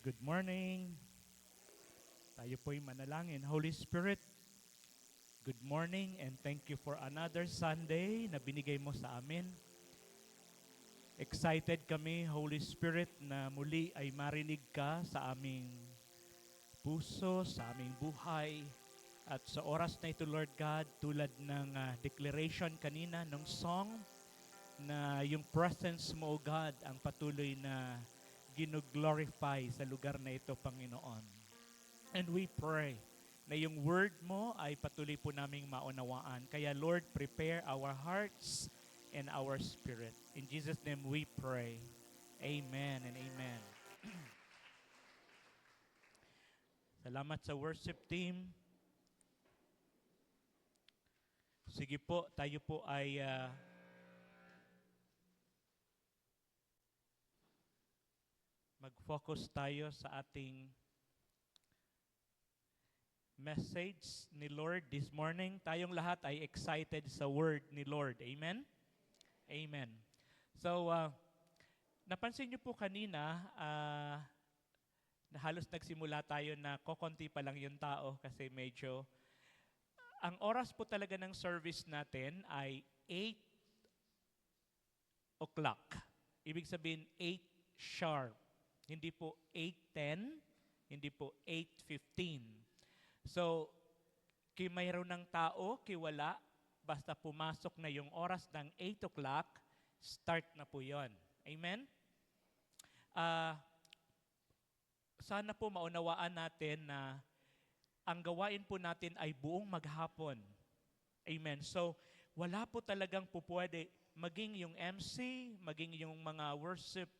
Good morning. Tayo po'y manalangin. Holy Spirit, good morning and thank you for another Sunday na binigay mo sa amin. Excited kami, Holy Spirit, na muli ay marinig ka sa aming puso, sa aming buhay. At sa oras na ito, Lord God, tulad ng declaration kanina, ng song, na yung presence mo, O God, ang patuloy na gino-glorify sa lugar na ito, Panginoon. And we pray na yung word mo ay patuloy po naming maunawaan. Kaya Lord, prepare our hearts and our spirit. In Jesus' name we pray. Amen and amen. Salamat sa worship team. Sige po, tayo po ay mag-focus tayo sa ating message ni Lord this morning. Tayong lahat ay excited sa word ni Lord. Amen? Amen. So, napansin niyo po kanina, na halos nagsimula tayo na kokonti pa lang yung tao kasi medyo, ang oras po talaga ng service natin ay 8 o'clock. Ibig sabihin 8 sharp. Hindi po 8:10, hindi po 8:15. So, kay mayroon ng tao, kay wala, basta pumasok na yung oras ng 8 o'clock, start na po yon. Amen? Sana po maunawaan natin na ang gawain po natin ay buong maghapon. Amen. So, wala po talagang pupwede maging yung MC, maging yung mga worship,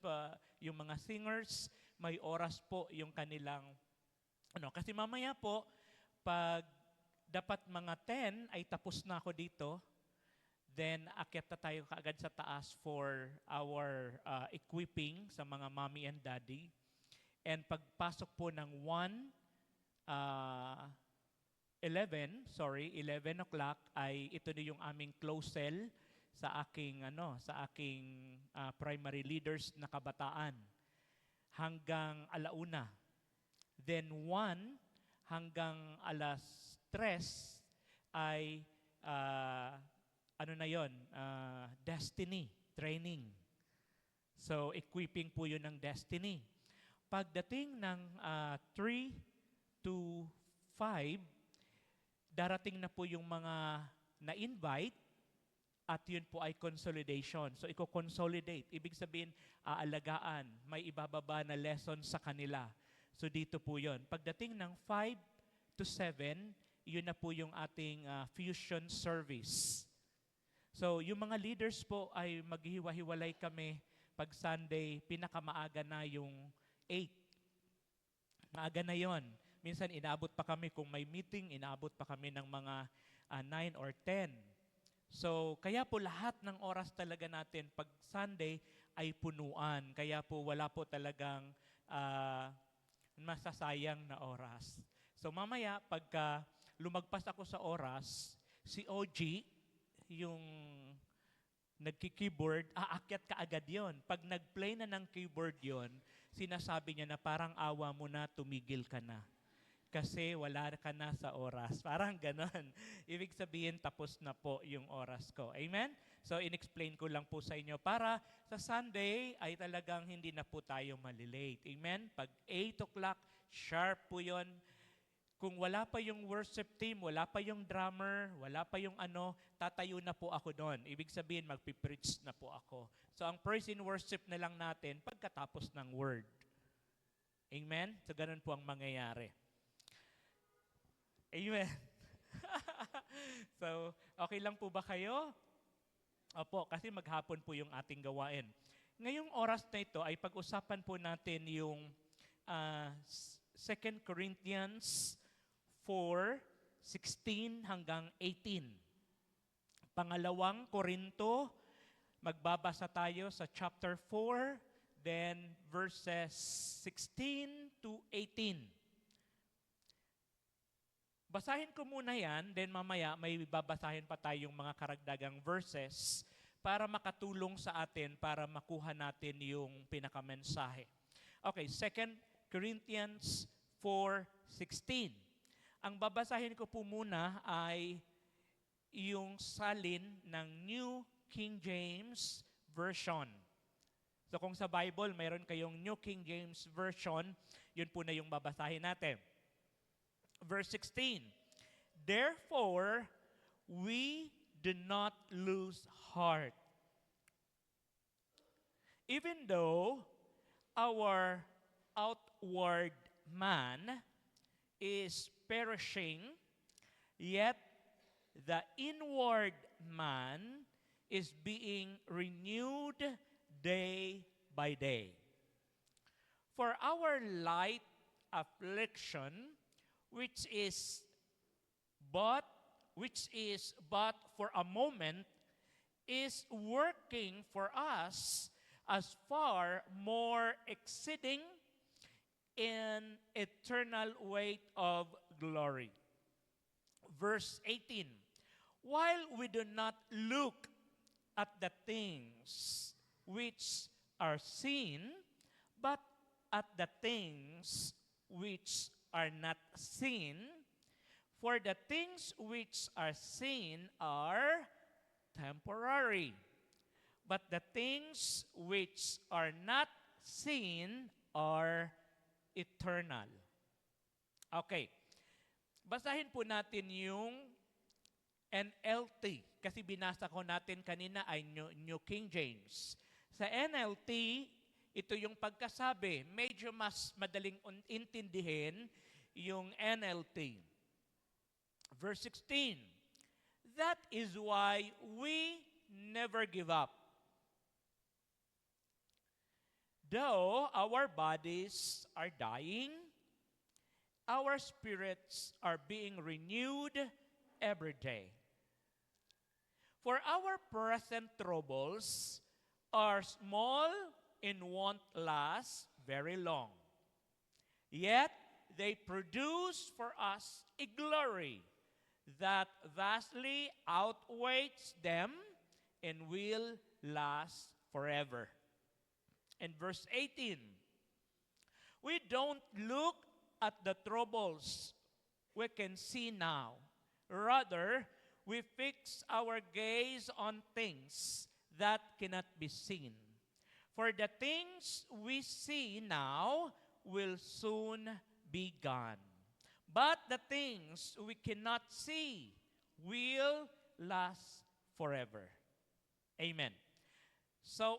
yung mga singers, may oras po yung kanilang, kasi mamaya po, pag dapat mga 10 ay tapos na ako dito, then akyat na tayo kaagad sa taas for our equipping sa mga mommy and daddy. And pagpasok po ng 11 o'clock ay ito na yung aming close cell sa aking primary leaders na kabataan hanggang 1:00. Then 1 hanggang 3:00 ay destiny training. So equipping po yun ng destiny. Pagdating ng 3 to 5, darating na po yung mga na-invite at yun po ay consolidation. So i-consolidate. Ibig sabihin, aalagaan. May ibababa na lesson sa kanila. So dito po yun. Pagdating ng 5 to 7, yun na po yung ating fusion service. So yung mga leaders po ay maghiwa-hiwalay kami. Pag Sunday, pinakamaaga na yung 8. Maaga na yon. Minsan inaabot pa kami kung may meeting, inaabot pa kami ng mga 9 or 10. So, kaya po lahat ng oras talaga natin pag Sunday ay punuan. Kaya po wala po talagang masasayang na oras. So, mamaya pagka lumagpas ako sa oras, si OG, yung nagki-keyboard, aakyat ka agad yon. Pag nag-play na ng keyboard yon, sinasabi niya na parang awa mo na, tumigil ka na. Kasi wala ka na sa oras. Parang ganon. Ibig sabihin, tapos na po yung oras ko. Amen? So, in-explain ko lang po sa inyo para sa Sunday ay talagang hindi na po tayo malilate. Amen? Pag 8 o'clock, sharp po yun. Kung wala pa yung worship team, wala pa yung drummer, wala pa yung tatayo na po ako doon. Ibig sabihin, magpipreach na po ako. So, ang praise and worship na lang natin pagkatapos ng word. Amen? So, ganun po ang mangyayari. Amen. So, okay lang po ba kayo? Opo, kasi maghapon po yung ating gawain. Ngayong oras na ito ay pag-usapan po natin yung 2 Corinthians 4:16 hanggang 18. Pangalawang Korinto, magbabasa tayo sa chapter 4, then verses 16 to 18. Basahin ko muna yan, then mamaya may babasahin pa tayong mga karagdagang verses para makatulong sa atin, para makuha natin yung pinakamensahe. Okay, 2 Corinthians 4:16. Ang babasahin ko po muna ay yung salin ng New King James Version. So kung sa Bible, mayroon kayong New King James Version, yun po na yung babasahin natin. Verse 16, therefore, we do not lose heart. Even though our outward man is perishing, yet the inward man is being renewed day by day. For our light affliction, which is but for a moment, is working for us as far more exceeding in eternal weight of glory. Verse 18, while we do not look at the things which are seen, but at the things which are not seen, for the things which are seen are temporary, but the things which are not seen are eternal. Okay. Basahin po natin yung NLT kasi binasa ko natin kanina ay New King James. Sa NLT, ito yung pagkasabi, medyo mas madaling intindihin yung NLT. Verse 16, that is why we never give up. Though our bodies are dying, our spirits are being renewed every day. For our present troubles are small and won't last very long. Yet they produce for us a glory that vastly outweighs them and will last forever. And verse 18, we don't look at the troubles we can see now. Rather, we fix our gaze on things that cannot be seen. For the things we see now will soon be gone. But the things we cannot see will last forever. Amen. So,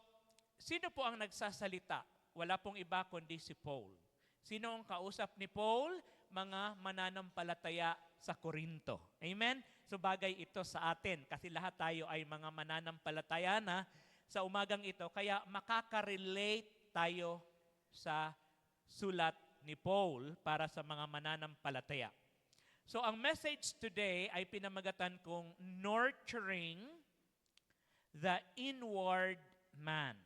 sino po ang nagsasalita? Wala pong iba kundi si Paul. Sino ang kausap ni Paul? Mga mananampalataya sa Korinto. Amen? So bagay ito sa atin kasi lahat tayo ay mga mananampalataya na sa umagang ito. Kaya makaka-relate tayo sa sulat ni Paul para sa mga mananampalataya. So ang message today ay pinamagatan kong nurturing the inward man.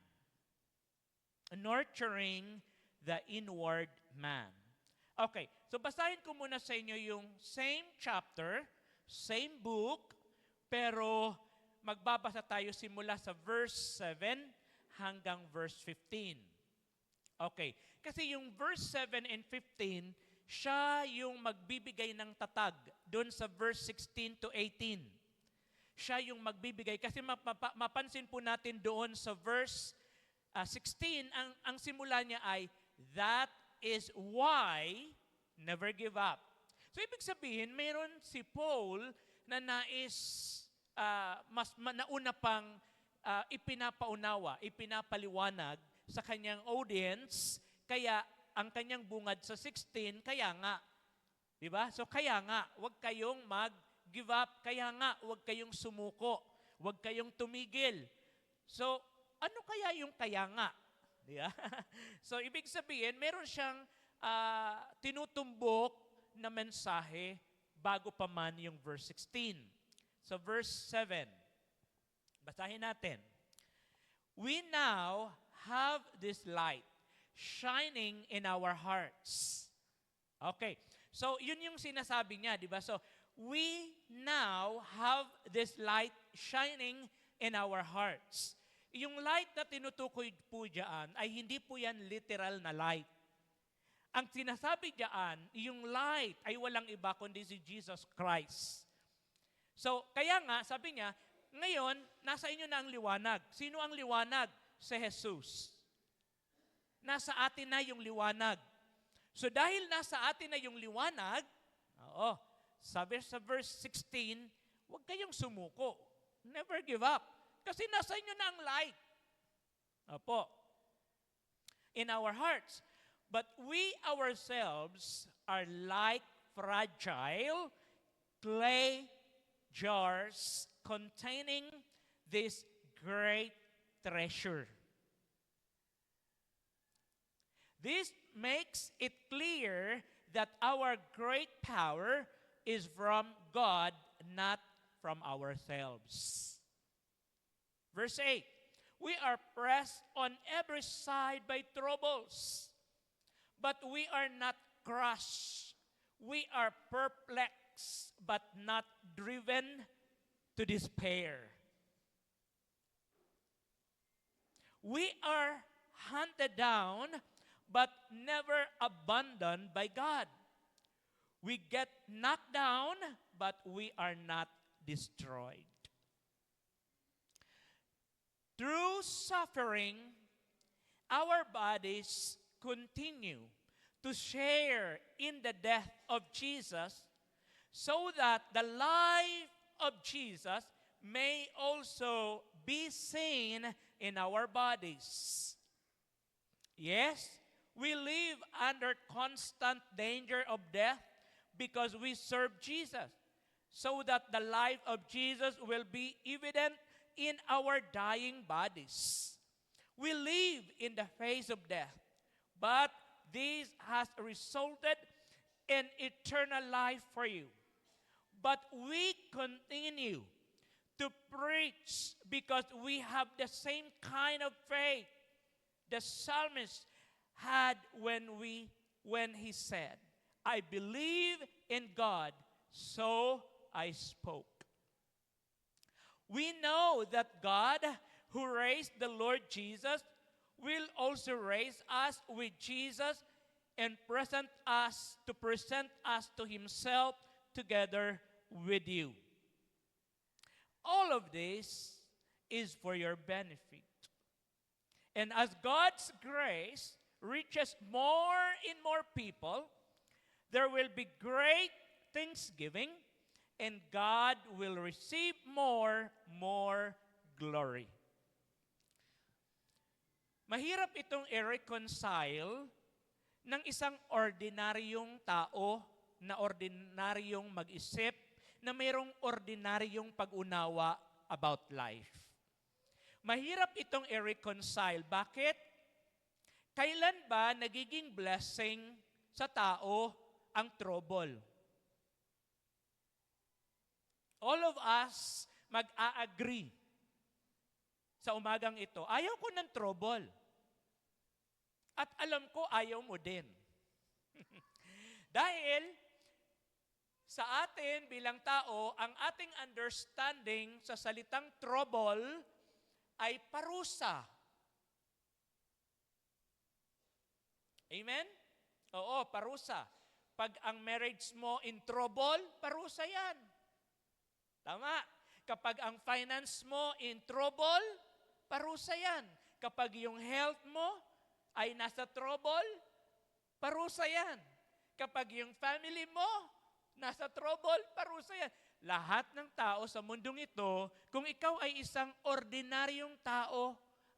Nurturing the inward man. Okay, so basahin ko muna sa inyo yung same chapter, same book, pero magbabasa tayo simula sa verse 7 hanggang verse 15. Okay, kasi yung verse 7 and 15, siya yung magbibigay ng tatag doon sa verse 16 to 18. Siya yung magbibigay. Kasi mapansin po natin doon sa verse 16, ang simula niya ay, that is why never give up. So ibig sabihin, mayroon si Paul na nais mas nauna pang ipinapaunawa, ipinapaliwanag sa kanyang audience, kaya ang kanyang bungad sa 16, kaya nga. Diba? So kaya nga, huwag kayong mag-give up, kaya nga, huwag kayong sumuko, huwag kayong tumigil. So, ano kaya yung kaya nga? Diba? So, ibig sabihin, meron siyang tinutumbok na mensahe bago pa man yung verse 16. So, verse 7. Basahin natin. We now have this light shining in our hearts. Okay. So, yun yung sinasabi niya, di ba? So, we now have this light shining in our hearts. Yung light na tinutukoy po dyan ay hindi po yan literal na light. Ang sinasabi diyan, yung light ay walang iba kundi si Jesus Christ. So, kaya nga, sabi niya, ngayon, nasa inyo na ang liwanag. Sino ang liwanag? Si Jesus. Nasa atin na yung liwanag. So, dahil nasa atin na yung liwanag, sabi sa verse 16, huwag kayong sumuko. Never give up. Kasi nasa inyo na ang light. Opo. In our hearts. But we ourselves are like fragile clay jars containing this great treasure. This makes it clear that our great power is from God, not from ourselves. Verse 8, we are pressed on every side by troubles, but we are not crushed. We are perplexed, but not driven to despair. We are hunted down, but never abandoned by God. We get knocked down, but we are not destroyed. Through suffering, our bodies continue to share in the death of Jesus so that the life of Jesus may also be seen in our bodies. Yes, we live under constant danger of death because we serve Jesus, so that the life of Jesus will be evident in our dying bodies. We live in the face of death, but this has resulted in eternal life for you. But we continue to preach because we have the same kind of faith the psalmist had when he said, I believe in God, so I spoke. We know that God, who raised the Lord Jesus, will also raise us with Jesus and present us to himself together with you. All of this is for your benefit. And as God's grace reaches more and more people, there will be great thanksgiving, and God will receive more glory. Mahirap itong i-reconcile ng isang ordinaryong tao na ordinaryong mag-isip na mayroong ordinaryong pag-unawa about life. Mahirap itong i-reconcile. Bakit? Kailan ba nagiging blessing sa tao ang trouble? All of us mag-a-agree sa umagang ito. Ayaw ko ng trouble. At alam ko, ayaw mo din. Dahil sa atin bilang tao, ang ating understanding sa salitang trouble ay parusa. Amen? Oo, parusa. Pag ang marriage mo in trouble, parusa yan. Tama. Kapag ang finance mo in trouble, parusa yan. Kapag yung health mo ay nasa trouble, parusa yan. Kapag yung family mo nasa trouble, parusa yan. Lahat ng tao sa mundong ito, kung ikaw ay isang ordinaryong tao,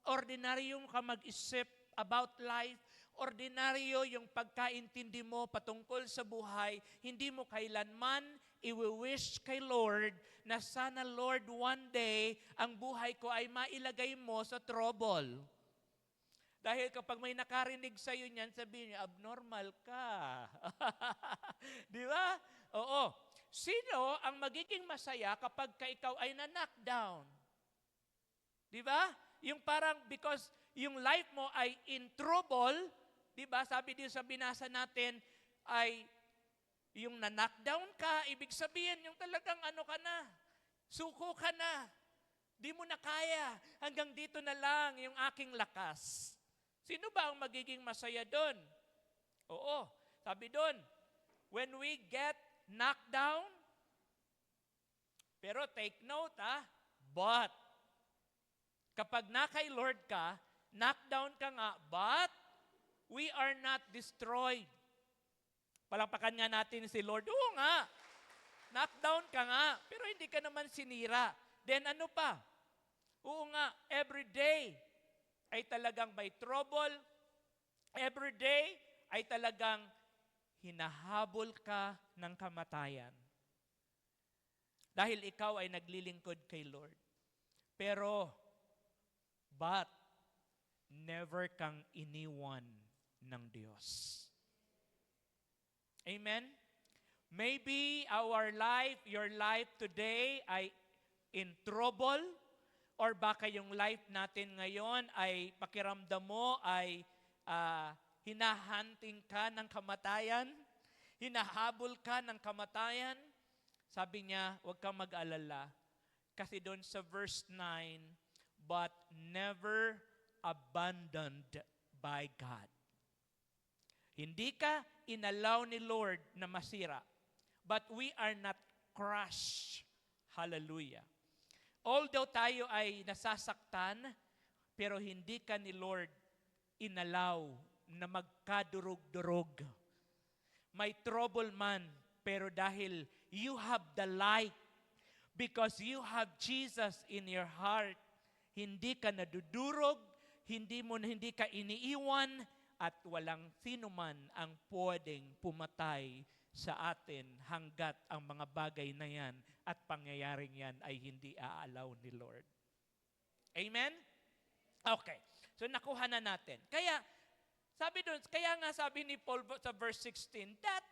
ordinaryong ka mag-isip about life, ordinaryo yung pagkaintindi mo patungkol sa buhay, hindi mo kailanman i-wish kay Lord na sana Lord one day ang buhay ko ay mailagay mo sa trouble. Dahil kapag may nakarinig sa iyo niyan, sabihin niya, abnormal ka. Di ba? Oo. Sino ang magiging masaya kapag ikaw ay na-knockdown? Di ba? Yung parang because yung life mo ay in trouble, di ba? Sabi din sa binasa natin ay yung na-knockdown ka, ibig sabihin yung talagang ano ka na, suko ka na, di mo na kaya, hanggang dito na lang yung aking lakas. Sino ba ang magiging masaya doon? Oo, sabi doon, when we get knocked down, pero take note but, kapag na kay Lord ka, knockdown ka nga, but we are not destroyed. Palakpakan nga natin si Lord. Oo nga, knockdown ka nga, pero hindi ka naman sinira. Then ano pa? Oo nga, every day ay talagang may trouble. Every day ay talagang hinahabol ka ng kamatayan. Dahil ikaw ay naglilingkod kay Lord. But, never kang iniwan ng Diyos. Amen? Maybe your life today ay in trouble, or baka yung life natin ngayon ay pakiramdam mo ay hinahunting ka ng kamatayan, hinahabol ka ng kamatayan. Sabi niya, huwag kang mag-alala. Kasi doon sa verse 9, but never abandoned by God. Hindi ka inallow ni Lord na masira, but we are not crushed. Hallelujah. Although tayo ay nasasaktan, pero hindi ka ni Lord inallow na magkadurog-durog. May trouble man, pero dahil you have the light, because you have Jesus in your heart, hindi ka nadudurog, hindi ka iniiwan, at walang sino man ang pwedeng pumatay sa atin hanggat ang mga bagay na yan at pangyayaring yan ay hindi aalaw ni Lord. Amen? Okay. So nakuha na natin. Kaya sabi ni Paul sa verse 16, that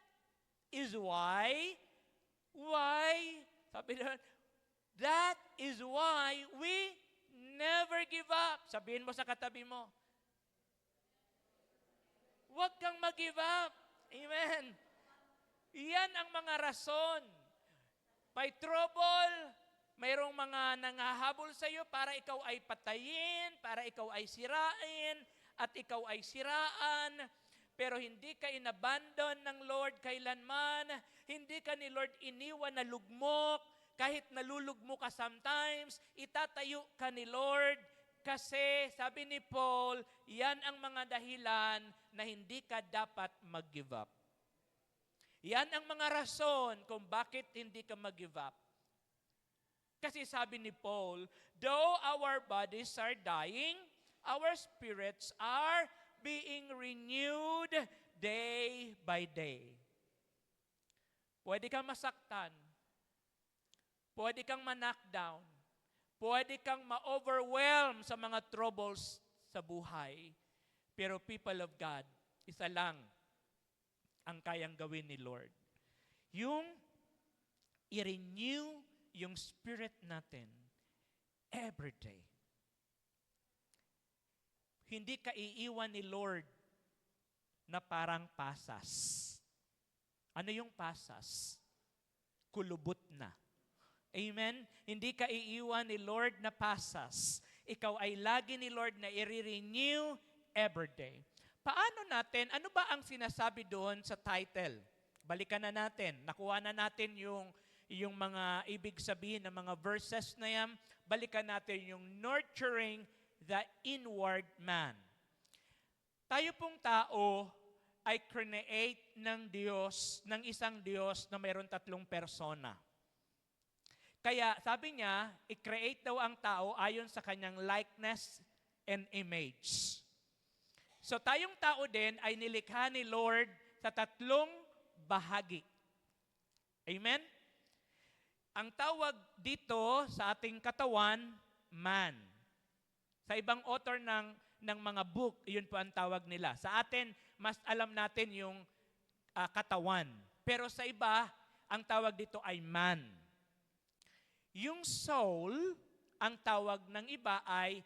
is why, sabi doon, that is why we never give up. Sabihin mo sa katabi mo, huwag kang mag-give up. Amen. Iyan ang mga rason. May trouble, mayroong mga nangahabol sa iyo para ikaw ay patayin, para ikaw ay sirain, at ikaw ay siraan. Pero hindi ka inabandon ng Lord kailanman. Hindi ka ni Lord iniwan na lugmok. Kahit nalulugmok ka sometimes, itatayo ka ni Lord. Kasi, sabi ni Paul, yan ang mga dahilan na hindi ka dapat mag-give up. Yan ang mga rason kung bakit hindi ka mag-give up. Kasi sabi ni Paul, though our bodies are dying, our spirits are being renewed day by day. Pwede kang masaktan. Pwede kang ma-knockdown. Pwede kang ma-overwhelm sa mga troubles sa buhay. Pero people of God, isa lang ang kayang gawin ni Lord. Yung i-renew yung spirit natin every day. Hindi ka iiwan ni Lord na parang pasas. Ano yung pasas? Kulubot na. Amen? Hindi ka iiwan ni Lord na pasas. Ikaw ay lagi ni Lord na i-renew every day. Paano natin, ano ba ang sinasabi doon sa title? Balikan na natin. Nakuha na natin yung mga ibig sabihin ng mga verses na yan. Balikan natin yung nurturing the inward man. Tayo pong tao ay create ng Diyos, ng isang Diyos na mayroon 3 persona. Kaya sabi niya, i-create daw ang tao ayon sa kanyang likeness and image. So tayong tao din ay nilikha ni Lord sa 3 bahagi. Amen? Ang tawag dito sa ating katawan, man. Sa ibang author ng mga book, yun po ang tawag nila. Sa atin, mas alam natin yung katawan. Pero sa iba, ang tawag dito ay man. Yung soul, ang tawag ng iba ay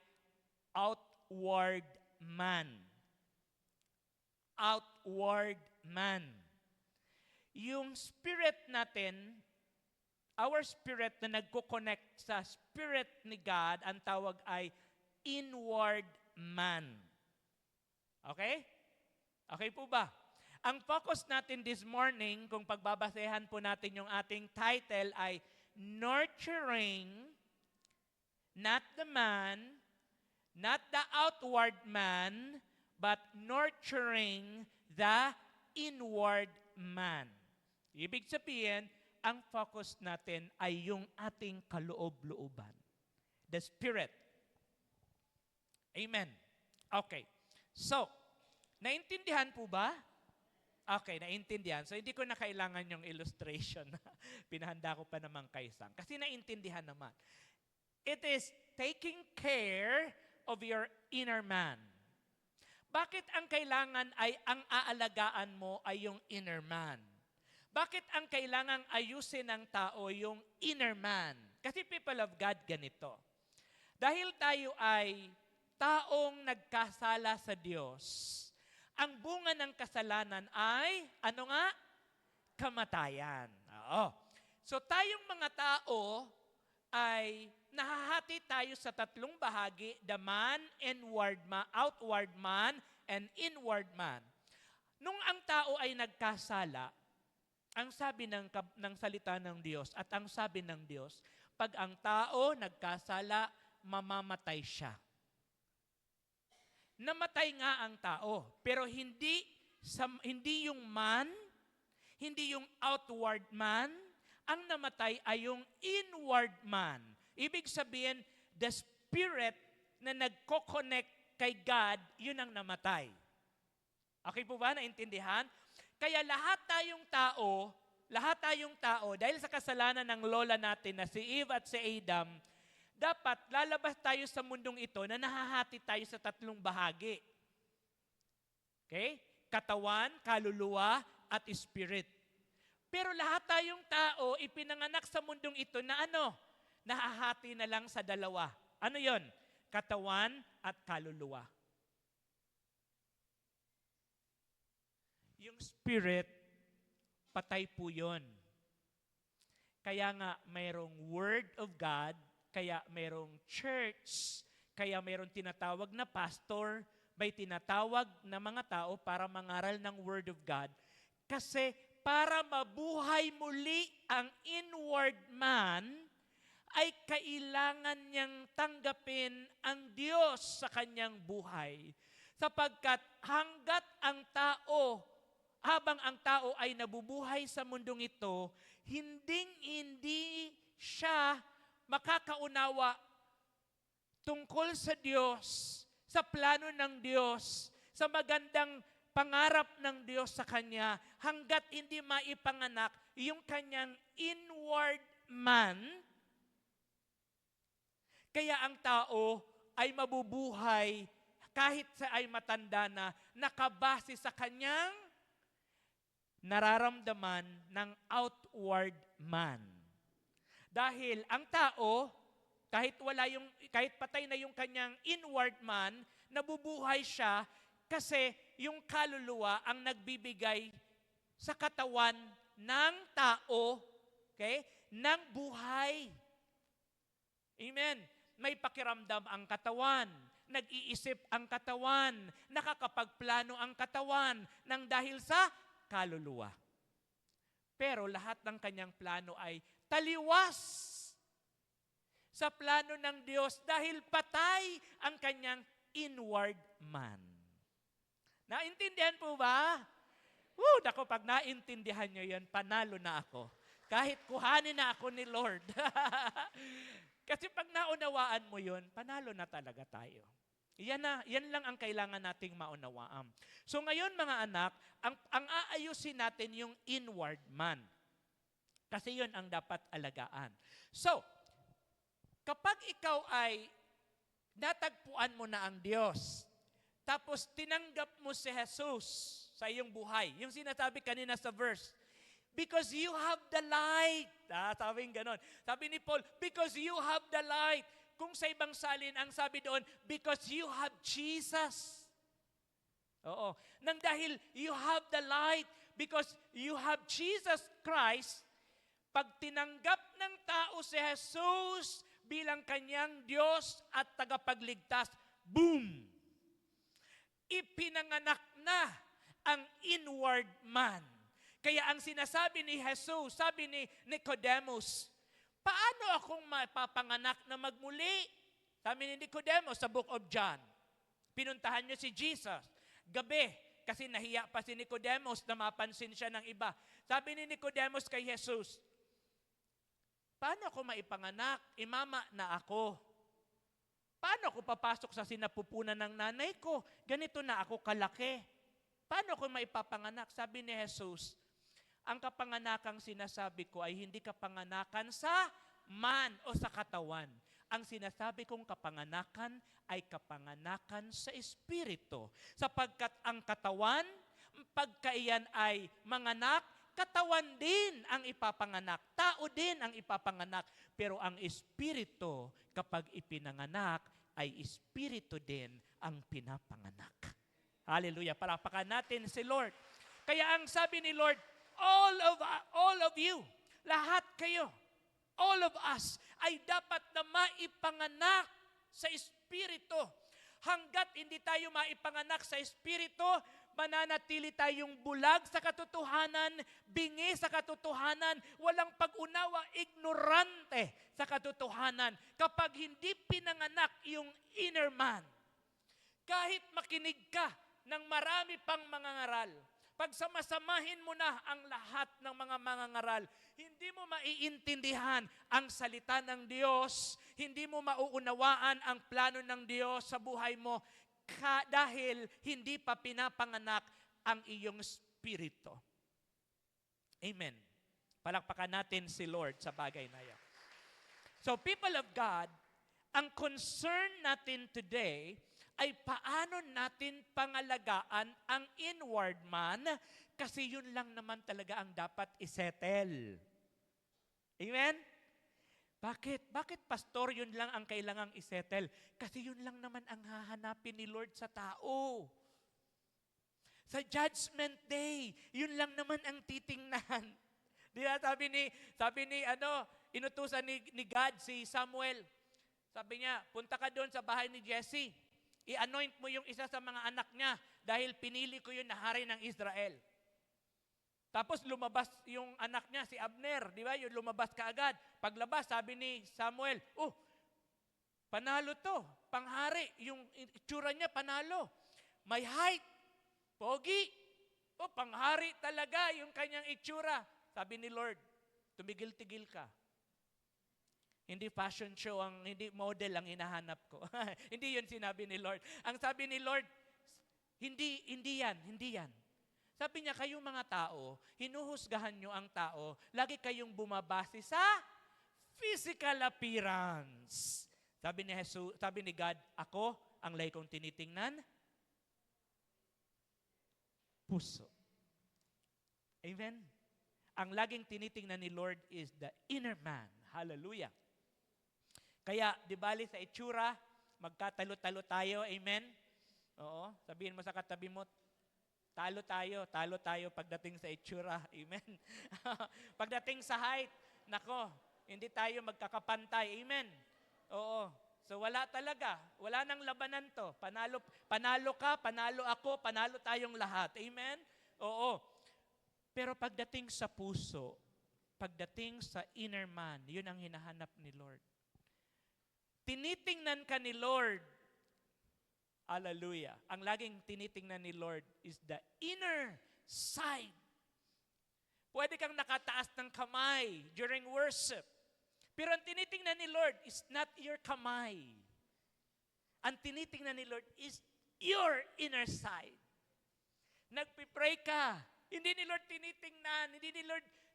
outward man. Outward man. Yung spirit natin, our spirit na nagko-connect sa spirit ni God, ang tawag ay inward man. Okay? Okay po ba? Ang focus natin this morning, kung pagbabasehan po natin yung ating title ay Nurturing, not the man, not the outward man, but nurturing the inward man. Ibig sabihin, ang focus natin ay yung ating kaloob-looban. The Spirit. Amen. Okay. So, naintindihan po ba? Okay, naintindihan. So, hindi ko na kailangan yung illustration na pinahanda ko pa naman kay Sam. Kasi naintindihan naman. It is taking care of your inner man. Bakit ang kailangan ay ang aalagaan mo ay yung inner man? Bakit ang kailangang ayusin ng tao yung inner man? Kasi people of God, ganito. Dahil tayo ay taong nagkasala sa Diyos, ang bunga ng kasalanan ay, ano nga? Kamatayan. Oo. So tayong mga tao ay nahahati tayo sa tatlong bahagi, the man, outward man, and inward man. Nung ang tao ay nagkasala, ang sabi ng salita ng Diyos at ang sabi ng Diyos, pag ang tao nagkasala, mamamatay siya. Namatay nga ang tao, pero hindi yung man, hindi yung outward man, ang namatay ay yung inward man. Ibig sabihin, the spirit na nagko-connect kay God, yun ang namatay. Okay po ba? Naintindihan? Kaya lahat tayong tao, dahil sa kasalanan ng lola natin na si Eve at si Adam, dapat lalabas tayo sa mundong ito na nahahati tayo sa tatlong bahagi. Okay? Katawan, kaluluwa, at spirit. Pero lahat tayong tao ipinanganak sa mundong ito na nahahati na lang sa dalawa. Ano yon? Katawan at kaluluwa. Yung spirit, patay po yun. Kaya nga mayroong Word of God, kaya mayroong church, kaya mayroong tinatawag na pastor, may tinatawag na mga tao para mangaral ng Word of God. Kasi para mabuhay muli ang inward man, ay kailangan niyang tanggapin ang Diyos sa kanyang buhay. Sapagkat habang ang tao ay nabubuhay sa mundong ito, hindi siya makakaunawa tungkol sa Diyos, sa plano ng Diyos, sa magandang pangarap ng Diyos sa kanya, hanggat hindi maipanganak yung kanyang inward man. Kaya ang tao ay mabubuhay kahit sa ay matanda na, nakabase sa kanyang nararamdaman ng outward man. Dahil ang tao, kahit patay na yung kanyang inward man, nabubuhay siya kasi yung kaluluwa ang nagbibigay sa katawan ng tao, okay, ng buhay. Amen. May pakiramdam ang katawan, nag-iisip ang katawan, nakakapagplano ang katawan nang dahil sa kaluluwa. Pero lahat ng kanyang plano ay taliwas sa plano ng Diyos dahil patay ang kanyang inward man. Naintindihan po ba? Dako, pag naintindihan nyo yan, panalo na ako. Kahit kuhanin na ako ni Lord. Kasi pag naunawaan mo yun, panalo na talaga tayo. Yan lang ang kailangan nating maunawaan. So ngayon mga anak, ang aayusin natin yung inward man. Kasi yun ang dapat alagaan. So, kapag ikaw ay natagpuan mo na ang Diyos, tapos tinanggap mo si Jesus sa iyong buhay, yung sinasabi kanina sa verse, because you have the light. Sabing ganon. Sabi ni Paul, because you have the light. Kung sa ibang salin, ang sabi doon, because you have Jesus. Oo. Nang dahil you have the light, because you have Jesus Christ, pag tinanggap ng tao si Jesus bilang kanyang Diyos at tagapagligtas, boom! Ipinanganak na ang inward man. Kaya ang sinasabi ni Jesus, sabi ni Nicodemus, paano akong mapapanganak na magmuli? Sabi ni Nicodemus sa Book of John. Pinuntahan niyo si Jesus. Gabi, kasi nahiya pa si Nicodemus na mapansin siya ng iba. Sabi ni Nicodemus kay Jesus, paano ako maipanganak? Imama na ako. Paano ako papasok sa sinapupunan ng nanay ko? Ganito na ako kalaki. Paano ako maipapanganak? Sabi ni Jesus, ang kapanganakang sinasabi ko ay hindi kapanganakan sa man o sa katawan. Ang sinasabi kong kapanganakan ay kapanganakan sa Espiritu. Sapagkat ang katawan, pagkaiyan ay manganak, katawan din ang ipapanganak. Tao din ang ipapanganak. Pero ang Espiritu, kapag ipinanganak, ay Espiritu din ang pinapanganak. Hallelujah. Palakpakan natin si Lord. Kaya ang sabi ni Lord, all of you, lahat kayo, all of us, ay dapat na maipanganak sa Espiritu. Hanggat hindi tayo maipanganak sa Espiritu, mananatili tayong bulag sa katotohanan, bingi sa katotohanan, walang pag-unawa, ignorante sa katotohanan. Kapag hindi pinanganak yung inner man, kahit makinig ka ng marami pang mga ngaral, pag samasamahin mo na ang lahat ng mga mangangaral, hindi mo maiintindihan ang salita ng Diyos, hindi mo mauunawaan ang plano ng Diyos sa buhay mo dahil hindi pa pinapanganak ang iyong spirito. Amen. Palakpakan natin si Lord sa bagay na yan. So people of God, ang concern natin today ay paano natin pangalagaan ang inward man kasi yun lang naman talaga ang dapat isettle. Amen? Bakit? Bakit, pastor, yun lang ang kailangang isettle? Kasi yun lang naman ang hahanapin ni Lord sa tao. Sa judgment day, yun lang naman ang titingnan. Di ba? Sabi ni inutusan ni God si Samuel. Sabi niya, punta ka doon sa bahay ni Jesse. I-anoint mo yung isa sa mga anak niya dahil pinili ko yun na hari ng Israel. Tapos lumabas yung anak niya, si Abner, di ba? Yung lumabas kaagad. Paglabas, sabi ni Samuel, panalo to, panghari. Yung itsura niya, panalo. May height, pogi. Panghari talaga yung kanyang itsura. Sabi ni Lord, tumigil-tigil ka. Hindi fashion show, hindi model ang hinahanap ko. Hindi yun sinabi ni Lord. Ang sabi ni Lord, hindi yan. Sabi niya, kayong mga tao, hinuhusgahan nyo ang tao, lagi kayong bumabase sa physical appearance. Sabi ni God, ako, ang lagi kong tinitingnan, puso. Amen? Ang laging tinitingnan ni Lord is the inner man. Hallelujah. Kaya, di bali sa itsura, magkatalo-talo tayo. Amen? Oo. Sabihin mo sa katabi mo, talo tayo pagdating sa itsura. Amen? Pagdating sa height, nako, hindi tayo magkakapantay. Amen? Oo. So wala talaga. Wala nang labanan to. Panalo ka, panalo ako, panalo tayong lahat. Amen? Oo. Pero pagdating sa puso, pagdating sa inner man, yun ang hinahanap ni Lord. Tinitingnan ka ni Lord. Hallelujah. Ang laging tinitingnan ni Lord is the inner side. Pwede kang nakataas ng kamay during worship. Pero ang tinitingnan ni Lord is not your kamay. Ang tinitingnan ni Lord is your inner side. Nagpipray ka. Hindi ni Lord tinitingnan,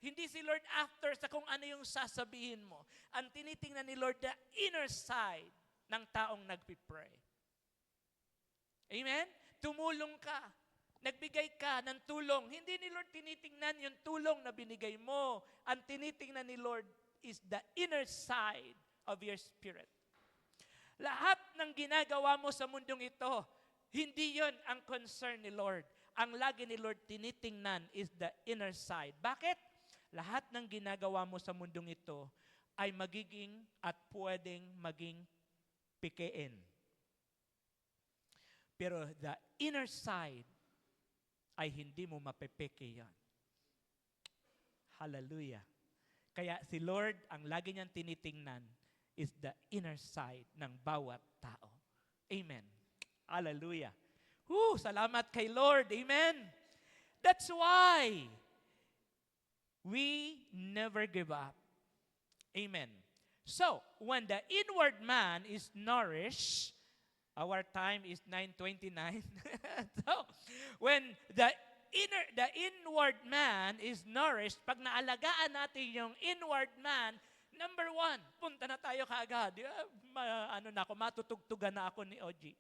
hindi si Lord after sa kung ano yung sasabihin mo. Ang tinitingnan ni Lord, the inner side ng taong nagpipray. Amen? Tumulong ka. Nagbigay ka ng tulong. Hindi ni Lord tinitingnan yung tulong na binigay mo. Ang tinitingnan ni Lord is the inner side of your spirit. Lahat ng ginagawa mo sa mundong ito, hindi yon ang concern ni Lord. Ang lagi ni Lord tinitingnan is the inner side. Bakit? Lahat ng ginagawa mo sa mundong ito ay magiging at pwedeng maging pikein. Pero the inner side, ay hindi mo mapepeke yan. Hallelujah. Kaya si Lord, ang lagi niyang tinitingnan is the inner side ng bawat tao. Amen. Hallelujah. Salamat kay Lord. Amen. That's why we never give up. Amen. So, when the inward man is nourished, our time is 9:29. So, when the inward man is nourished, pag naalagaan natin yung inward man, number 1, punta na tayo kaagad. Matutugtugan na ako ni OG.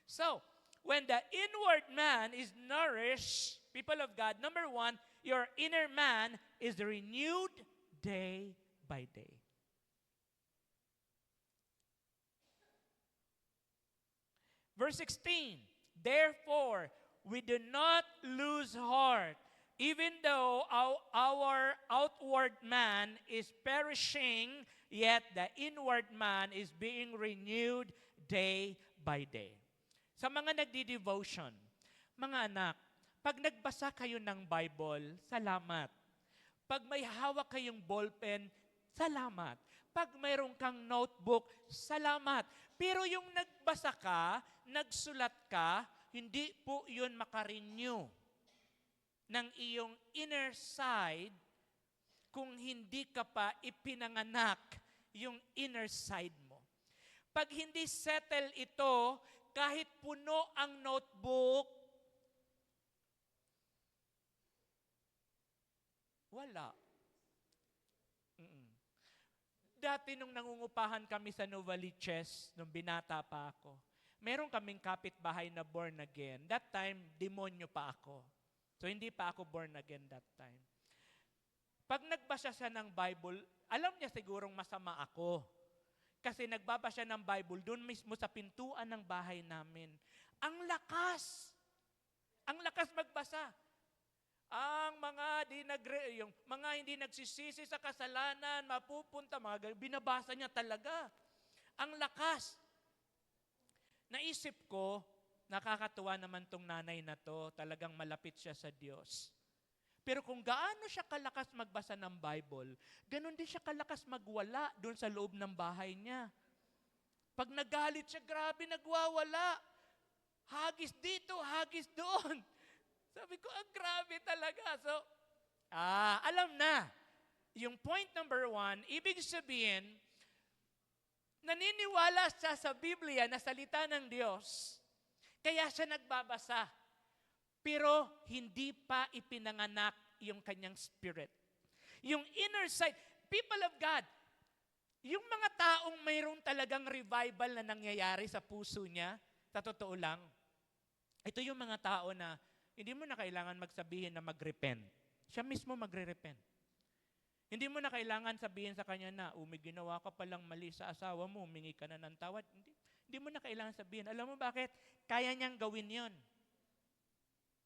So, when the inward man is nourished, people of God, number 1, your inner man is renewed day by day. Verse 16, therefore, we do not lose heart, even though our outward man is perishing, yet the inward man is being renewed day by day. Sa mga nagdi-devotion, mga anak, pag nagbasa kayo ng Bible, salamat. Pag may hawak kayong ballpen, salamat. Pag mayroon kang notebook, salamat. Pero yung nagbasa ka, nagsulat ka, hindi po yun makarenew ng iyong inner side kung hindi ka pa ipinanganak yung inner side mo. Pag hindi settle ito, kahit puno ang notebook, wala. Dati nung nangungupahan kami sa Novaliches, nung binata pa ako, meron kaming kapitbahay na born again. That time, demonyo pa ako. So, hindi pa ako born again that time. Pag nagbasa siya ng Bible, alam niya sigurong masama ako. Kasi nagbabasa ng Bible doon mismo sa pintuan ng bahay namin. Ang lakas! Ang lakas magbasa. Ang mga hindi nagsisisi sa kasalanan, mapupunta, binabasa niya talaga. Ang lakas. Naisip ko, nakakatuwa naman tong nanay na to, talagang malapit siya sa Diyos. Pero kung gaano siya kalakas magbasa ng Bible, ganun din siya kalakas magwala doon sa loob ng bahay niya. Pag nagalit siya, grabe, nagwawala. Hagis dito, hagis doon. Sabi ko, grabe talaga. So, alam na. Yung point number 1, ibig sabihin, naniniwala siya sa Biblia na salita ng Diyos. Kaya siya nagbabasa. Pero hindi pa ipinanganak yung kanyang spirit. Yung inner side, people of God, yung mga taong mayroong talagang revival na nangyayari sa puso niya, sa totoo lang, ito yung mga tao na hindi mo na kailangan magsabihin na mag-repent. Siya mismo magre-repent. Hindi mo na kailangan sabihin sa kanya na, may ginawa ka palang mali sa asawa mo, humingi ka na ng tawad. Hindi mo na kailangan sabihin. Alam mo bakit? Kaya niyang gawin yon.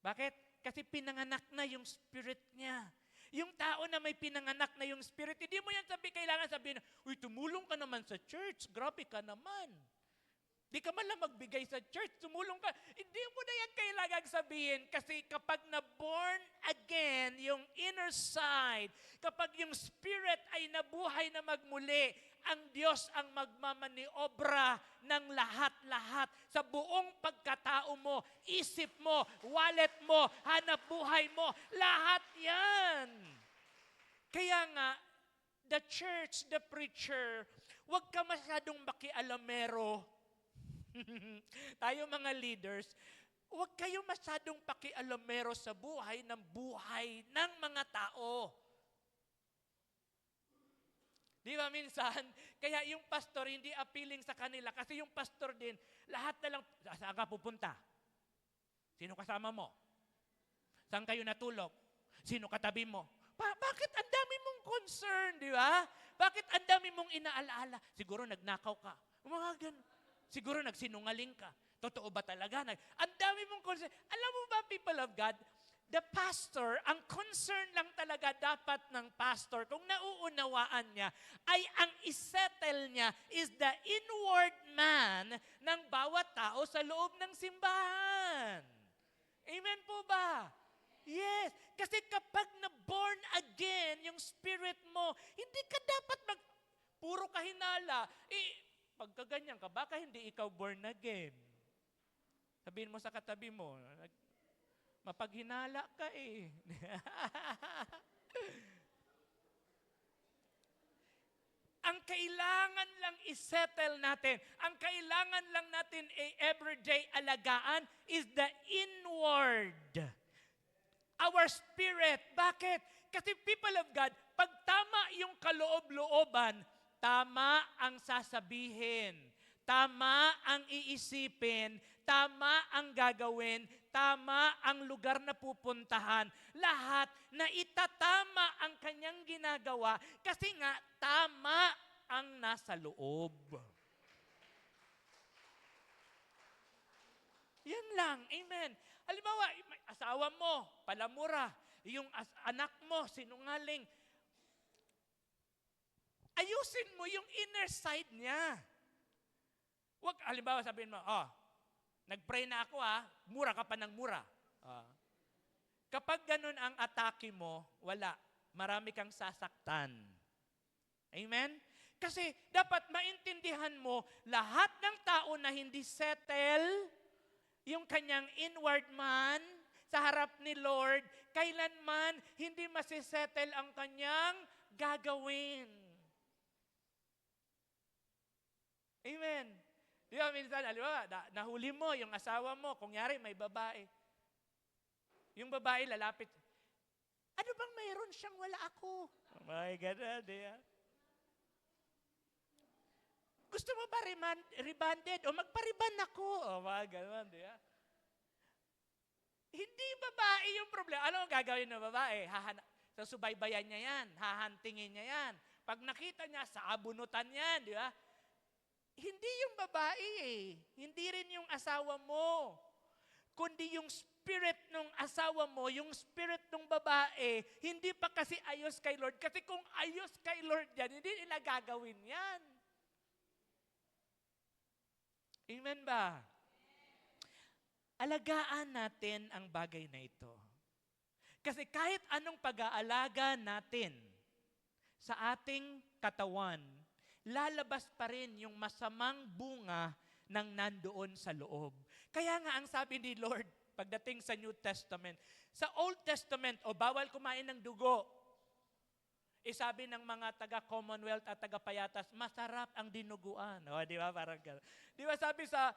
Bakit? Kasi pinanganak na yung spirit niya. Yung tao na may pinanganak na yung spirit, hindi mo yan kailangan sabihin, tumulong ka naman sa church, grabe ka naman. Di ka man lang magbigay sa church, tumulong ka. Hindi mo na yan kailangang sabihin kasi kapag na-born again, yung inner side, kapag yung spirit ay nabuhay na magmuli, ang Diyos ang magmamaniobra ng lahat-lahat sa buong pagkatao mo, isip mo, wallet mo, hanap buhay mo, lahat yan. Kaya nga, the church, the preacher, huwag ka masyadong makialamero. Tayo mga leaders, huwag kayo masyadong pakialamero sa buhay ng mga tao. Di ba minsan? Kaya yung pastor hindi appealing sa kanila kasi yung pastor din, lahat na lang, saan ka pupunta? Sino kasama mo? Saan kayo natulog? Sino katabi mo? Bakit ang dami mong concern, di ba? Bakit ang dami mong inaalaala? Siguro nagnakaw ka. Mga ganun. Siguro nagsinungaling ka. Totoo ba talaga? Ang dami mong concern. Alam mo ba, people of God, the pastor, ang concern lang talaga dapat ng pastor, kung nauunawaan niya, ay ang isettle niya is the inward man ng bawat tao sa loob ng simbahan. Amen po ba? Yes, kasi kapag na-born again, yung spirit mo, hindi ka dapat puro kahinala. Pagkaganyan ka, baka hindi ikaw born again. Sabihin mo sa katabi mo, mapaghinala ka eh. Ang kailangan lang isettle natin, ang kailangan lang natin everyday alagaan is the inward. Our spirit. Bakit? Kasi people of God, pag tama yung kaloob-looban, tama ang sasabihin, tama ang iisipin, tama ang gagawin, tama ang lugar na pupuntahan. Lahat na itatama ang kanyang ginagawa kasi nga tama ang nasa loob. Yan lang. Amen. Halimbawa, asawa mo, palamura. Yung anak mo, sinungaling. Ayusin mo yung inner side niya. Wag, halimbawa sabihin mo, nag-pray na ako mura ka pa ng mura. Kapag ganun ang atake mo, wala. Marami kang sasaktan. Amen? Kasi dapat maintindihan mo, lahat ng tao na hindi settle yung kanyang inward man sa harap ni Lord, kailanman hindi masisettle ang kanyang gagawin. Amen. Di ba minsan, halimbawa, nahuli mo yung asawa mo, kung yari may babae. Yung babae lalapit, ano bang mayroon siyang wala ako? Oh my God, gusto mo ba rebanded? O magpariban ako. O mga gano'n, di ba? Hindi babae yung problema. Ano ang gagawin ng babae? Susubaybayan niya yan. Hahantingin niya yan. Pag nakita niya, saabunutan yan, di ba? Hindi yung babae Hindi rin yung asawa mo. Kundi yung spirit ng asawa mo, yung spirit ng babae, hindi pa kasi ayos kay Lord. Kasi kung ayos kay Lord yan, hindi nila gagawin yan. Amen ba? Alagaan natin ang bagay na ito. Kasi kahit anong pag-aalaga natin sa ating katawan, lalabas pa rin yung masamang bunga ng nandoon sa loob. Kaya nga ang sabi ni Lord, pagdating sa New Testament, sa Old Testament, bawal kumain ng dugo. Sabi ng mga taga-Commonwealth at taga-Payatas, masarap ang dinuguan. Di ba? Parang gano'n. Di ba sabi sa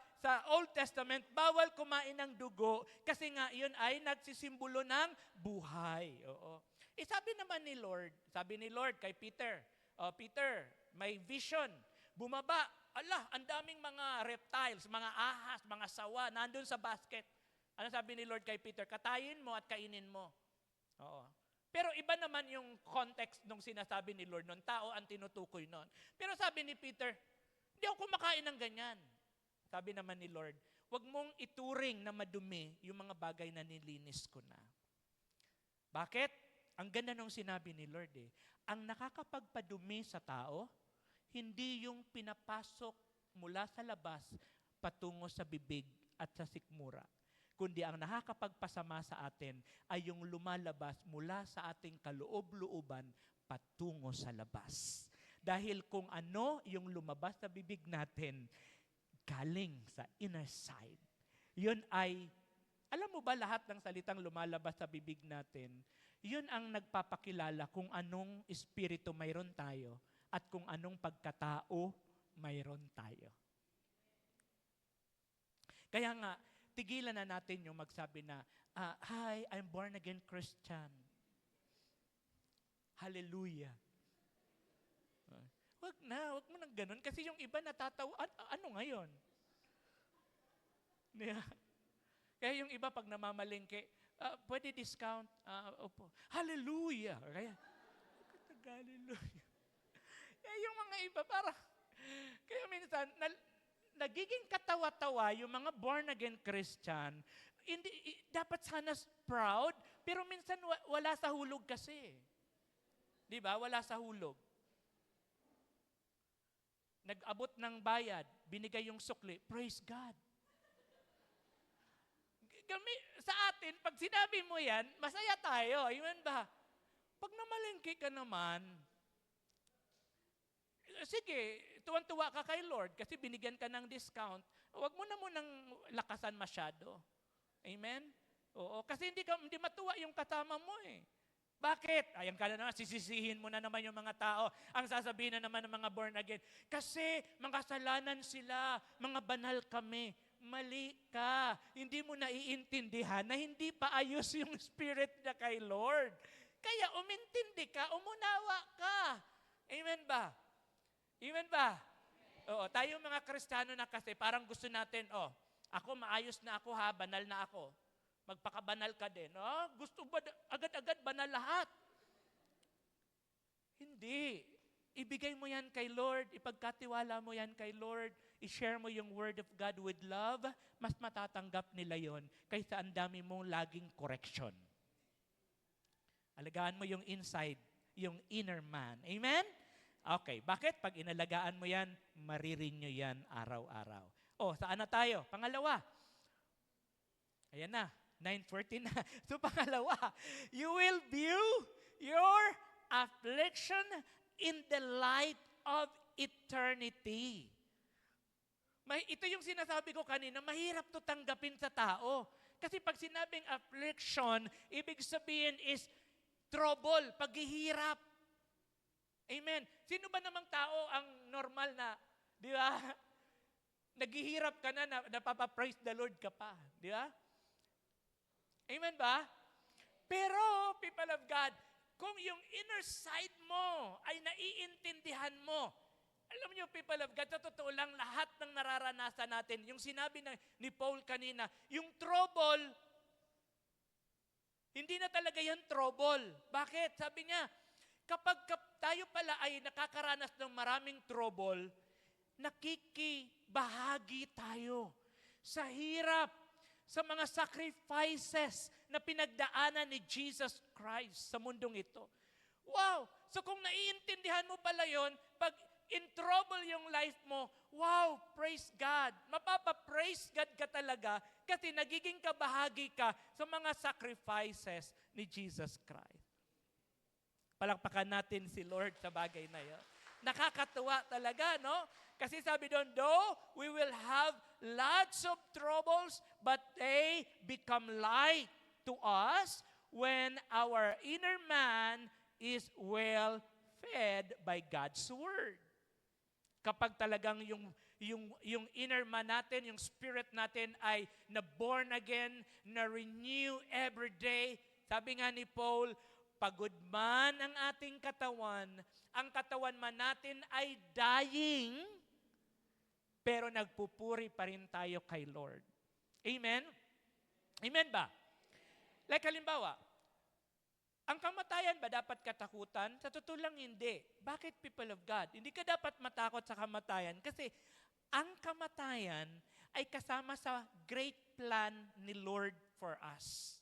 Old Testament, bawal kumain ng dugo kasi nga yun ay nagsisimbolo ng buhay. Oo. Sabi naman ni Lord, kay Peter, Peter, may vision. Bumaba, ang daming mga reptiles, mga ahas, mga sawa, nandun sa basket. Ano sabi ni Lord kay Peter? Katayin mo at kainin mo. Oo. Pero iba naman yung context nung sinasabi ni Lord noon. Tao ang tinutukoy noon. Pero sabi ni Peter, hindi ako kumakain ng ganyan. Sabi naman ni Lord, huwag mong ituring na madumi yung mga bagay na nilinis ko na. Bakit? Ang ganda nung sinabi ni Lord Ang nakakapagpadumi sa tao, hindi yung pinapasok mula sa labas patungo sa bibig at sa sikmura. Kundi ang nakakapagpasama sa atin ay yung lumalabas mula sa ating kaloob-looban patungo sa labas. Dahil kung ano yung lumabas sa bibig natin, galing sa inner side. Yun ay, alam mo ba lahat ng salitang lumalabas sa bibig natin, yun ang nagpapakilala kung anong espiritu mayroon tayo at kung anong pagkatao mayroon tayo. Kaya nga, tigilan na natin yung magsabi na, hi, I'm born again Christian. Hallelujah. Wag mo nang ganun. Kasi yung iba natatawa, ano ngayon? Kaya yung iba pag namamalengke, pwede discount? Opo. Hallelujah. Hallelujah. Kaya yung mga iba, kaya minsan, nagiging katawa-tawa yung mga born-again Christian, dapat sana proud, pero minsan wala sa hulog kasi. Di ba? Wala sa hulog. Nag-abot ng bayad, binigay yung sukli, praise God. Kami, sa atin, pag sinabi mo yan, masaya tayo. Amen ba? Pag namalengke ka naman, sige, tuwan-tuwa ka kay Lord kasi binigyan ka ng discount. Huwag mo na munang lakasan masyado. Amen? Oo, kasi hindi matuwa yung kasama mo eh. Bakit? Ayan ka na naman, sisisihin mo na naman yung mga tao. Ang sasabihin na naman ng mga born again, kasi mga kasalanan sila, mga banal kami. Mali ka. Hindi mo naiintindihan na hindi pa ayos yung spirit niya kay Lord. Kaya umintindi ka, umunawa ka. Amen ba? Amen ba? Oo, tayo mga Kristiyano na kasi parang gusto natin, ako maayos na ako ha, banal na ako. Magpakabanal ka din. Gusto ba agad-agad banal lahat? Hindi. Ibigay mo yan kay Lord, ipagkatiwala mo yan kay Lord, i-share mo yung Word of God with love, mas matatanggap nila yon kaysa ang dami mong laging correction. Alagaan mo yung inside, yung inner man. Amen? Okay, bakit? Pag inalagaan mo yan, marirenew yan araw-araw. Saan na tayo? Pangalawa. Ayan na, 9:40 na. So pangalawa, you will view your affliction in the light of eternity. Ito yung sinasabi ko kanina, mahirap to tanggapin sa tao. Kasi pag sinabing affliction, ibig sabihin is trouble, paghihirap. Amen. Sino ba namang tao ang normal na, di ba? Naghihirap ka na, napapapraise the Lord ka pa. Di ba? Amen ba? Pero, people of God, kung yung inner side mo ay naiintindihan mo, alam niyo, people of God, sa totoo lang, lahat ng nararanasan natin, yung sinabi ni Paul kanina, yung trouble, hindi na talaga yan trouble. Bakit? Sabi niya, kapag tayo pala ay nakakaranas ng maraming trouble, nakikibahagi tayo sa hirap, sa mga sacrifices na pinagdaanan ni Jesus Christ sa mundong ito. Wow! So kung naiintindihan mo pala yon, pag in trouble yung life mo, wow, praise God. Mapapa-praise God ka talaga kasi nagiging kabahagi ka sa mga sacrifices ni Jesus Christ. Palakpakan natin si Lord sa bagay na yun. Nakakatuwa talaga, no? Kasi sabi doon, though we will have lots of troubles, but they become light to us when our inner man is well fed by God's Word. Kapag talagang yung inner man natin, yung spirit natin ay na-born again, na-renew every day. Sabi nga ni Paul, pagod man ang ating katawan, ang katawan man natin ay dying, pero nagpupuri pa rin tayo kay Lord. Amen? Amen ba? Like halimbawa, ang kamatayan ba dapat katakutan? Sa totoo lang hindi. Bakit, people of God? Hindi ka dapat matakot sa kamatayan kasi ang kamatayan ay kasama sa great plan ni Lord for us.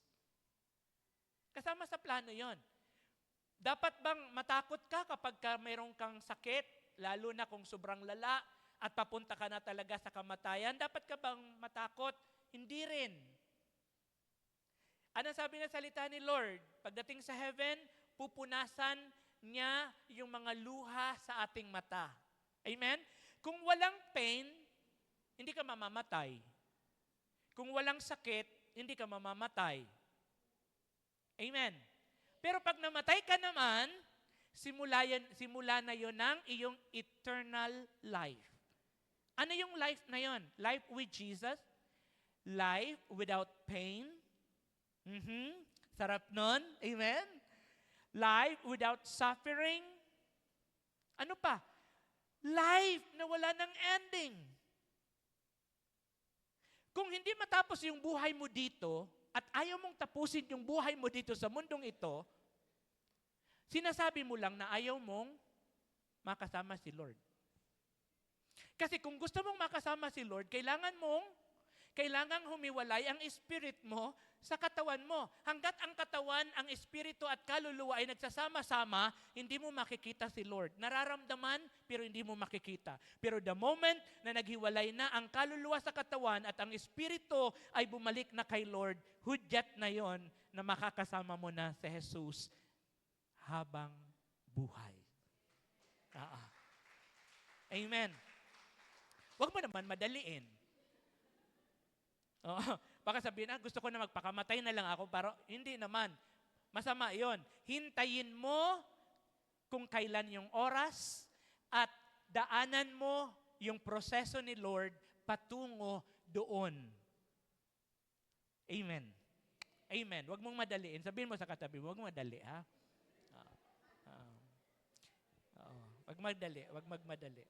Kasama sa plano yon. Dapat bang matakot ka kapag mayroon kang sakit, lalo na kung sobrang lala, at papunta ka na talaga sa kamatayan? Dapat ka bang matakot? Hindi rin. Ano sabi ng salita ni Lord? Pagdating sa heaven, pupunasan niya yung mga luha sa ating mata. Amen? Kung walang pain, hindi ka mamamatay. Kung walang sakit, hindi ka mamamatay. Amen? Pero pag namatay ka naman, simula na yon ng iyong eternal life. Ano yung life na yon? Life with Jesus? Life without pain? Sarap nun? Amen? Life without suffering? Ano pa? Life na wala ng ending. Kung hindi matapos yung buhay mo dito, at ayaw mong tapusin yung buhay mo dito sa mundong ito, sinasabi mo lang na ayaw mong makasama si Lord. Kasi kung gusto mong makasama si Lord, kailangan mong Kailangang humiwalay ang spirit mo sa katawan mo. Hanggat ang katawan, ang espiritu at kaluluwa ay nagsasama-sama, hindi mo makikita si Lord. Nararamdaman, pero hindi mo makikita. Pero the moment na naghiwalay na ang kaluluwa sa katawan at ang espiritu ay bumalik na kay Lord, hudyat na yon na makakasama mo na si Jesus habang buhay. Amen. Huwag mo naman madaliin. Baka sabihin, gusto ko na magpakamatay na lang ako, pero hindi naman. Masama yon. Hintayin mo kung kailan yung oras at daanan mo yung proseso ni Lord patungo doon. Amen. Amen. Huwag mong madaliin. Sabihin mo sa katabi mo, huwag mong madali, ha? Huwag magdali. Huwag magmadali.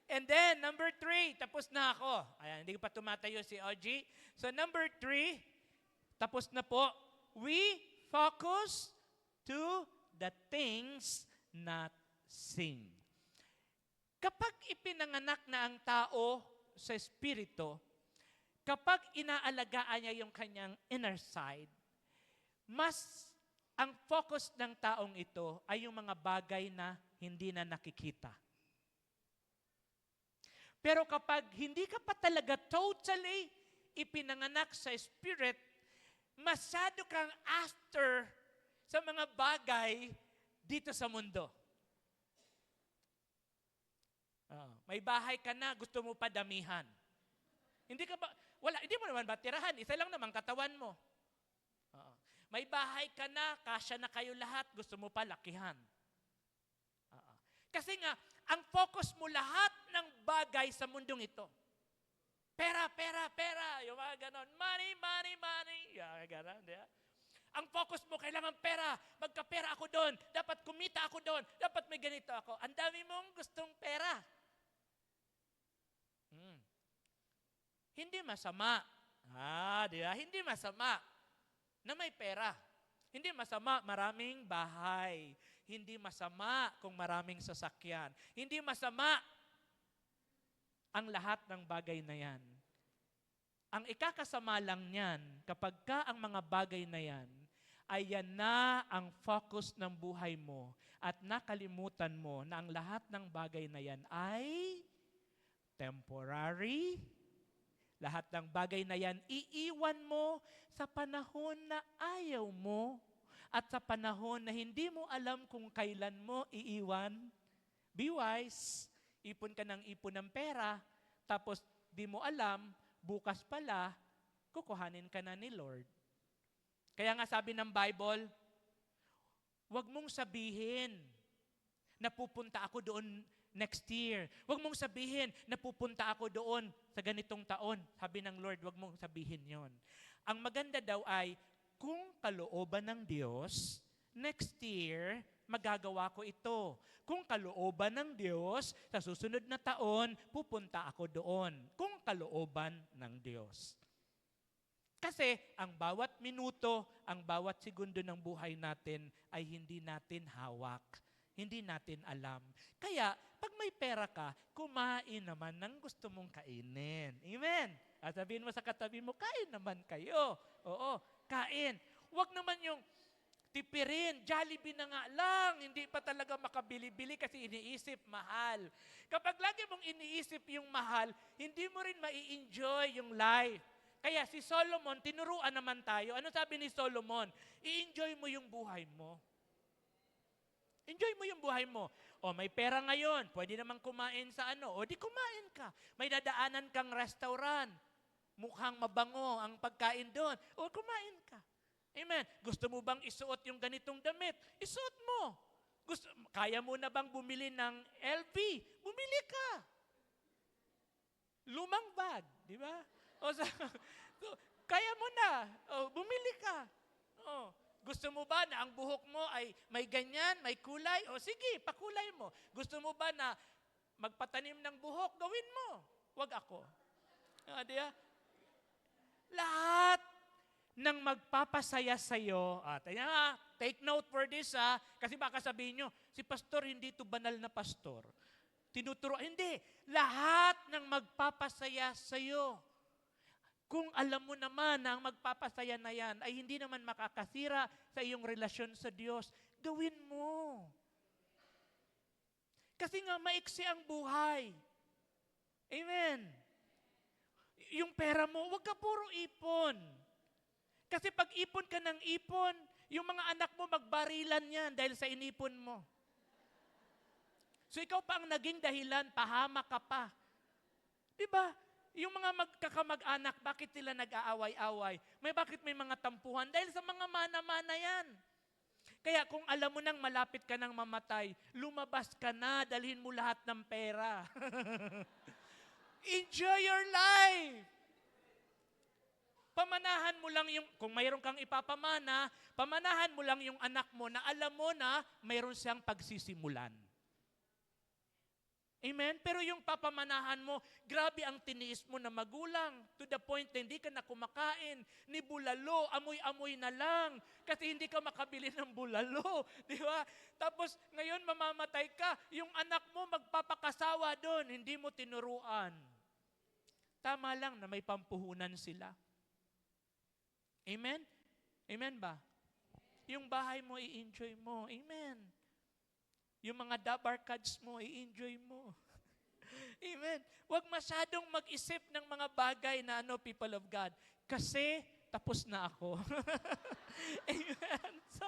And then, number 3, tapos na ako. Ayan, hindi pa tumatayo si OG. So, number 3, tapos na po. We focus to the things not seen. Kapag ipinanganak na ang tao sa espiritu, kapag inaalagaan niya yung kanyang inner side, mas ang focus ng taong ito ay yung mga bagay na hindi na nakikita. Pero kapag hindi ka pa talaga totally ipinanganak sa spirit, masyado kang after sa mga bagay dito sa mundo. May bahay ka na, gusto mo pa damihan. Hindi mo naman ba tirahan? Isa lang naman katawan mo. May bahay ka na, kasya na kayo lahat, gusto mo pa lakihan. Kasi nga, ang focus mo lahat ng bagay sa mundong ito. Pera, pera, pera. Yung mga ganon. Money, money, money. Yung ganon. Yeah. Ang focus mo, kailangan pera. Magkapera ako doon. Dapat kumita ako doon. Dapat may ganito ako. Ang dami mong gustong pera. Hindi masama. Di ba? Hindi masama na may pera. Hindi masama maraming bahay. Hindi masama kung maraming sasakyan. Hindi masama ang lahat ng bagay na yan. Ang ikakasama lang niyan, kapag ka ang mga bagay na yan, ay yan na ang focus ng buhay mo at nakalimutan mo na ang lahat ng bagay na yan ay temporary. Lahat ng bagay na yan, iiwan mo sa panahon na ayaw mo. At sa panahon na hindi mo alam kung kailan mo iiwan, be wise, ipon ka ng ipon ng pera, tapos di mo alam, bukas pala, kukuhanin ka na ni Lord. Kaya nga sabi ng Bible, huwag mong sabihin na pupunta ako doon next year. Huwag mong sabihin na pupunta ako doon sa ganitong taon. Sabi ng Lord, huwag mong sabihin yon. Ang maganda daw ay, kung kalooban ng Diyos, next year, magagawa ko ito. Kung kalooban ng Diyos, sa susunod na taon, pupunta ako doon. Kung kalooban ng Diyos. Kasi ang bawat minuto, ang bawat segundo ng buhay natin ay hindi natin hawak. Hindi natin alam. Kaya, pag may pera ka, kumain naman ng gusto mong kainin. Amen? At sabihin mo sa katabi mo, kain naman kayo. Oo, kain. Huwag naman yung tipirin, Jollibee na nga lang, hindi pa talaga makabili-bili kasi iniisip mahal. Kapag lagi mong iniisip yung mahal, hindi mo rin mai-enjoy yung life. Kaya si Solomon, tinuruan naman tayo. Ano sabi ni Solomon? I-enjoy mo yung buhay mo. Enjoy mo yung buhay mo. O may pera ngayon, pwede naman kumain sa ano. O di kumain ka. May dadaanan kang restaurant. Mukhang mabango ang pagkain doon. O kumain ka. Amen. Gusto mo bang isuot yung ganitong damit? Isuot mo. Kaya mo na bang bumili ng LV? Bumili ka. Lumang bag, di ba? Kaya mo na. O, bumili ka. O, gusto mo ba na ang buhok mo ay may ganyan, may kulay? O sige, pakulay mo. Gusto mo ba na magpatanim ng buhok? Gawin mo. Huwag ako. Di ba? Lahat ng magpapasaya sa'yo, take note for this kasi baka sabihin nyo, si pastor hindi to banal na pastor. tinuturo. Hindi. Lahat ng magpapasaya sa'yo. Kung alam mo naman na ang magpapasaya na yan ay hindi naman makakasira sa iyong relasyon sa Diyos, gawin mo. Kasi nga maiksi ang buhay. Amen. Yung pera mo, huwag ka puro ipon. Kasi pag ipon ka ng ipon, yung mga anak mo magbarilan yan dahil sa inipon mo. So ikaw pa ang naging dahilan, pahama ka pa. Diba? Yung mga magkakamag-anak, bakit sila nag-aaway-away? Bakit may mga tampuhan? Dahil sa mga mana-mana yan. Kaya kung alam mo nang malapit ka nang mamatay, lumabas ka na, dalhin mo lahat ng pera. Enjoy your life! Pamanahan mo lang yung, kung mayroon kang ipapamana, pamanahan mo lang yung anak mo na alam mo na mayroon siyang pagsisimulan. Amen? Pero yung papamanahan mo, grabe ang tiniis mo na magulang. To the point na hindi ka na kumakain ni bulalo, amoy-amoy na lang. Kasi hindi ka makabili ng bulalo. Di ba? Tapos ngayon mamamatay ka, yung anak mo magpapakasawa doon, hindi mo tinuruan. Tama lang na may pampuhunan sila. Amen? Amen ba? Yung bahay mo, i-enjoy mo. Amen. Yung mga dabar cards mo, i-enjoy mo. Amen. Huwag masyadong mag-isip ng mga bagay na people of God. Kasi, tapos na ako. Amen. So,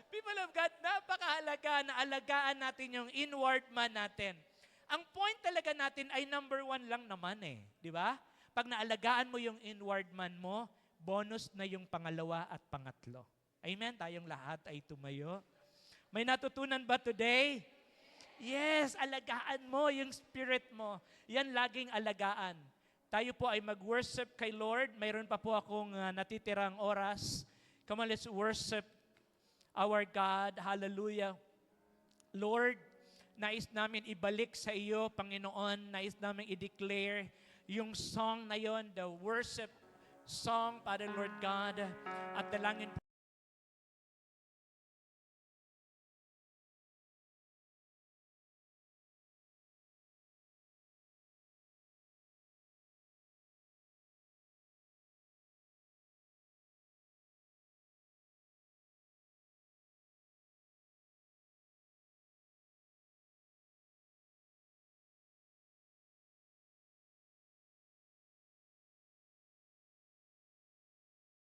people of God, napakahalaga na alagaan natin yung inward man natin. Ang point talaga natin ay number 1 lang naman Di ba? Pag naalagaan mo yung inward man mo, bonus na yung pangalawa at pangatlo. Amen? Tayong lahat ay tumayo. May natutunan ba today? Yes, alagaan mo yung spirit mo. Yan laging alagaan. Tayo po ay mag-worship kay Lord. Mayroon pa po akong natitirang oras. Come on, let's worship our God. Hallelujah. Lord, nais namin ibalik sa iyo, Panginoon. Nais namin i-declare yung song na yon, the worship song, Father Lord God. At dalangin